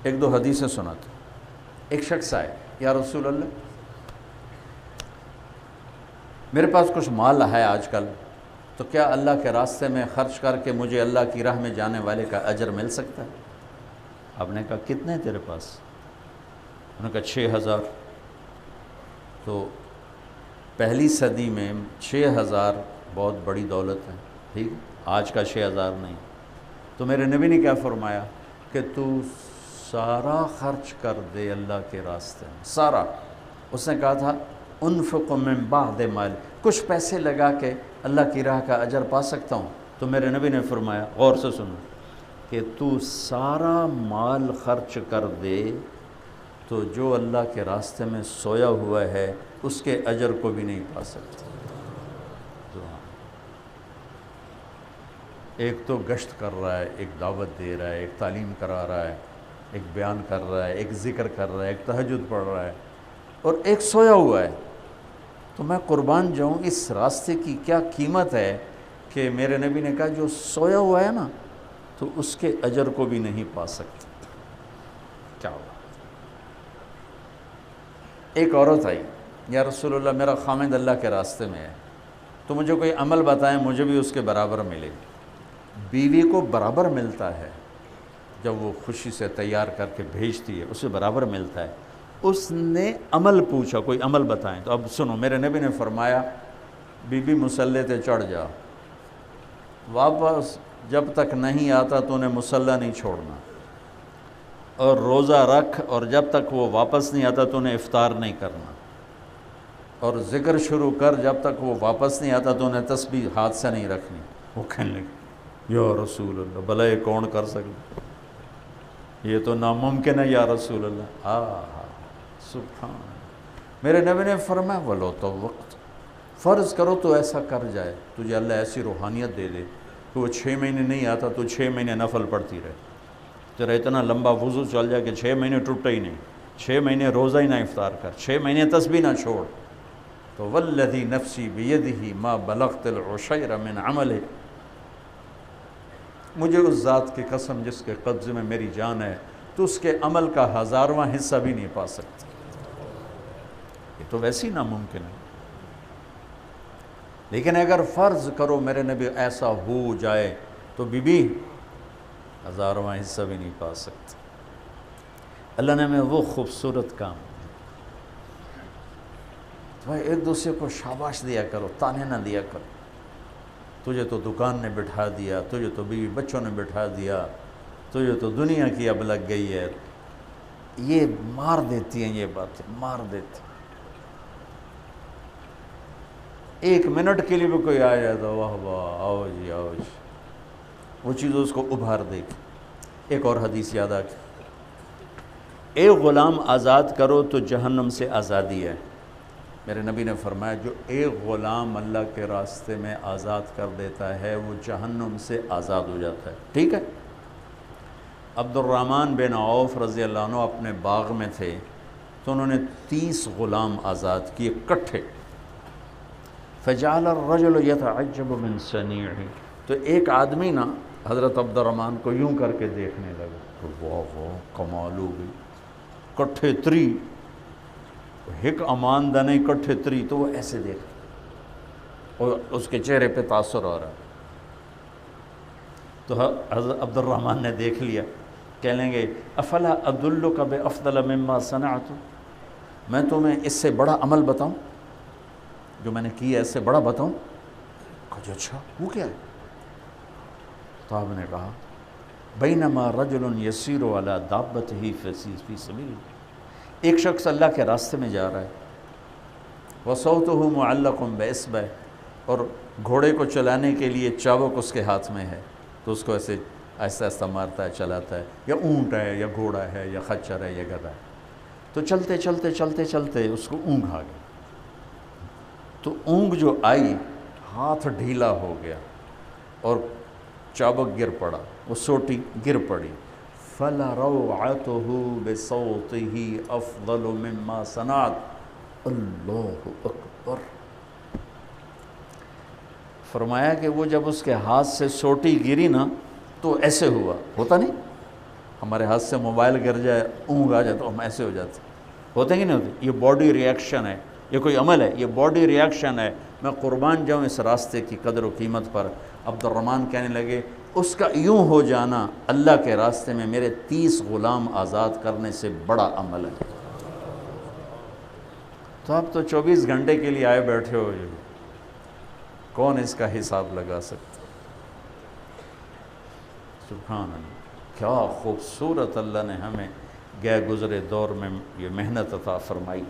ایک دو حدیثیں سناتا ہوں۔ ایک شخص آئے، یا رسول اللہ میرے پاس کچھ مال ہے آج کل، تو کیا اللہ کے راستے میں خرچ کر کے مجھے اللہ کی راہ میں جانے والے کا اجر مل سکتا ہے؟ آپ نے کہا کتنے تیرے پاس؟ انہوں نے کہا 6000۔ تو پہلی صدی میں 6000 بہت بڑی دولت ہے، ٹھیک، آج کا 6000 نہیں۔ تو میرے نبی نے کیا فرمایا کہ تو سارا خرچ کر دے اللہ کے راستے میں، سارا۔ اس نے کہا تھا انفق من بعد مال، کچھ پیسے لگا کے اللہ کی راہ کا اجر پا سکتا ہوں؟ تو میرے نبی نے فرمایا، غور سے سنو، کہ تو سارا مال خرچ کر دے تو جو اللہ کے راستے میں سویا ہوا ہے اس کے اجر کو بھی نہیں پا سکتا۔ ایک تو گشت کر رہا ہے، ایک دعوت دے رہا ہے، ایک تعلیم کرا رہا ہے، ایک بیان کر رہا ہے، ایک ذکر کر رہا ہے، ایک تہجد پڑھ رہا ہے، اور ایک سویا ہوا ہے۔ تو میں قربان جاؤں، اس راستے کی کیا قیمت ہے کہ میرے نبی نے کہا جو سویا ہوا ہے نا تو اس کے اجر کو بھی نہیں پا سکتا۔ کیا ہوا؟ ایک عورت آئی، یا رسول اللہ میرا خامد اللہ کے راستے میں ہے، تو مجھے کوئی عمل بتائیں مجھے بھی اس کے برابر ملے۔ بیوی کو برابر ملتا ہے جب وہ خوشی سے تیار کر کے بھیجتی ہے، اسے برابر ملتا ہے۔ اس نے عمل پوچھا، کوئی عمل بتائیں، تو اب سنو، میرے نبی نے فرمایا بی بی مصلی تے چڑھ جا، واپس جب تک نہیں آتا تو انہیں مصلی نہیں چھوڑنا، اور روزہ رکھ، اور جب تک وہ واپس نہیں آتا تو انہیں افطار نہیں کرنا، اور ذکر شروع کر جب تک وہ واپس نہیں آتا تو انہیں تسبیح ہاتھ سے نہیں رکھنی۔ وہ کہنے لگے یا رسول اللہ بھلا یہ کون کر سکتا، یہ تو ناممکن ہے یا رسول اللہ۔ سبحان اللہ۔ میرے نبی نے فرمایا ولو تو وقت، فرض کرو تو ایسا کر جائے، تجھے اللہ ایسی روحانیت دے دے کہ وہ 6 مہینے نہیں آتا تو 6 مہینے نفل پڑتی رہے، تیرا اتنا لمبا وضو چل جائے کہ 6 مہینے ٹوٹے ہی نہیں، 6 مہینے روزہ ہی نہ افطار کر، 6 مہینے تسبیح نہ چھوڑ، تو والذی نفسی بیدہ ما بلغت العشیر من عملہ، مجھے اس ذات کی قسم جس کے قبضے میں میری جان ہے، تو اس کے عمل کا 1000واں حصہ بھی نہیں پا سکتی۔ یہ تو ویسے ہی ناممکن ہے، لیکن اگر فرض کرو میرے نبی ایسا ہو جائے تو بی بی 1000واں حصہ بھی نہیں پا سکتی۔ اللہ نے ہمیں وہ خوبصورت کام، بھائی ایک دوسرے کو شاباش دیا کرو، تانے نہ دیا کرو، تجھے تو دکان نے بٹھا دیا، تجھے تو بیوی بچوں نے بٹھا دیا، تجھے تو دنیا کی اب لگ گئی ہے، یہ مار دیتی ہیں، یہ باتیں مار دیتی۔ ایک منٹ کے لیے بھی کوئی آ جائے تو واہ واہ آؤ جی آؤ جی، وہ چیز اس کو ابھار دے گی۔ ایک اور حدیث یاد آ گئی، ایک غلام آزاد کرو تو جہنم سے آزادی ہے۔ میرے نبی نے فرمایا جو ایک غلام اللہ کے راستے میں آزاد کر دیتا ہے وہ جہنم سے آزاد ہو جاتا ہے، ٹھیک ہے۔ عبد الرحمن بن عوف رضی اللہ عنہ اپنے باغ میں تھے تو انہوں نے 30 غلام آزاد کیے کٹھے، فجعل الرجل يتعجب من صنيعه، تو ایک آدمی نا حضرت عبد الرحمن کو یوں کر کے دیکھنے لگا کہ واہ واہ کمال ہو گئی، کٹھے 3 ایک امان دنے کٹھے 3، تو وہ ایسے دیکھ اور اس کے چہرے پہ تاثر ہو رہا ہے۔ تو حضرت عبد الرحمن نے دیکھ لیا، کہنے لگے افلا ادلک بافضل مما صنعت، میں تمہیں اس سے بڑا عمل بتاؤں جو میں نے کیا، اس سے بڑا بتاؤں؟ کہا اچھا وہ کیا ہے؟ تو آپ نے کہا بینما رجل یسیر علی دابتہ فی سبیل، ایک شخص اللہ کے راستے میں جا رہا ہے، وصوتہ معلق باصبع، اور گھوڑے کو چلانے کے لیے چابک اس کے ہاتھ میں ہے، تو اس کو ایسے آہستہ آہستہ مارتا ہے، چلاتا ہے، یا اونٹ ہے یا گھوڑا ہے یا خچر ہے یا گدھا ہے، تو چلتے چلتے چلتے چلتے اس کو اونگ آ گئی، تو اونگ جو آئی ہاتھ ڈھیلا ہو گیا اور چابک گر پڑا، وہ سوٹی گر پڑی، فَلَرَوْعَتُهُ بِصَوْتِهِ أَفْضَلُ مِمَّا صَنَعَتْ، اللہ اکبر۔ فرمایا کہ وہ جب اس کے ہاتھ سے سوٹی گری نا تو ایسے ہوا، ہوتا نہیں، ہمارے ہاتھ سے موبائل گر جائے، اونگ آ جائے تو ہم ایسے ہو جاتے ہوتے ہیں کہ نہیں ہوتے؟ یہ باڈی ریئیکشن ہے، یہ کوئی عمل ہے، یہ باڈی ریئیکشن ہے۔ میں قربان جاؤں اس راستے کی قدر و قیمت پر۔ عبد الرحمن کہنے لگے اس کا یوں ہو جانا اللہ کے راستے میں میرے 30 غلام آزاد کرنے سے بڑا عمل ہے۔ تو آپ تو 24 گھنٹے کے لیے آئے بیٹھے ہو، کون اس کا حساب لگا سکتا؟ سبحان اللہ، کیا خوبصورت اللہ نے ہمیں گئے گزرے دور میں یہ محنت عطا فرمائی۔